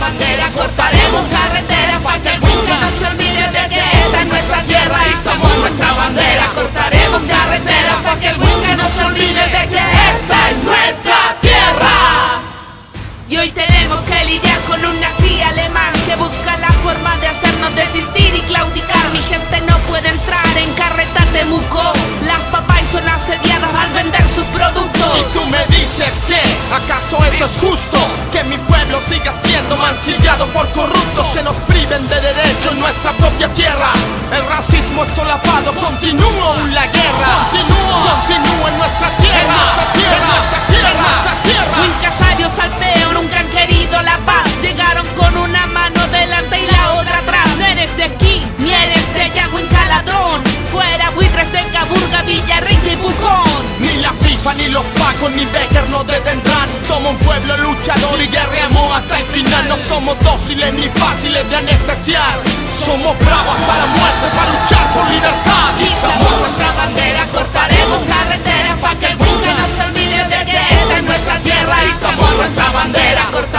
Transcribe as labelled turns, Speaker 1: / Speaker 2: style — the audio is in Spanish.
Speaker 1: bandera, cortaremos carretera para que el Buga no se olvide de que esta es nuestra tierra. Izamos nuestra bandera, cortaremos carretera para que el Buga no se olvide de que esta es nuestra tierra. Y hoy tenemos que lidiar con un nazi alemán que busca la forma de hacernos desistir y claudicar. Mi gente no puede entrar en carretas de Muco. Las papás son asediadas al vender sus productos.
Speaker 2: Y tú me dices que, ¿acaso eso es justo? Que mi pueblo siga siendo mancillado por corruptos que nos priven de derecho en nuestra propia tierra. El racismo es solapado, continúa aún la guerra. Continúa en nuestra tierra, en nuestra tierra, en nuestra tierra, en nuestra tierra.
Speaker 1: Wincasarios al peón, un gran querido La Paz. Llegaron con una mano delante y la otra atrás. No eres de aquí, ni eres de allá, Wincaladrón. Fuera buitres de Caburga, Villarrica y Pucón.
Speaker 2: Ni la FIFA, ni los Pacos, ni Becker nos detendrán. Somos un pueblo luchador y guerreamos hasta el final. No somos dóciles ni fáciles de anestesiar. Somos bravos hasta la muerte para luchar por libertad.
Speaker 1: Izamos nuestra bandera, cortaremos carreteras para que el Buga no se olvide de que esta es nuestra tierra. Izamos nuestra bandera, cortaremos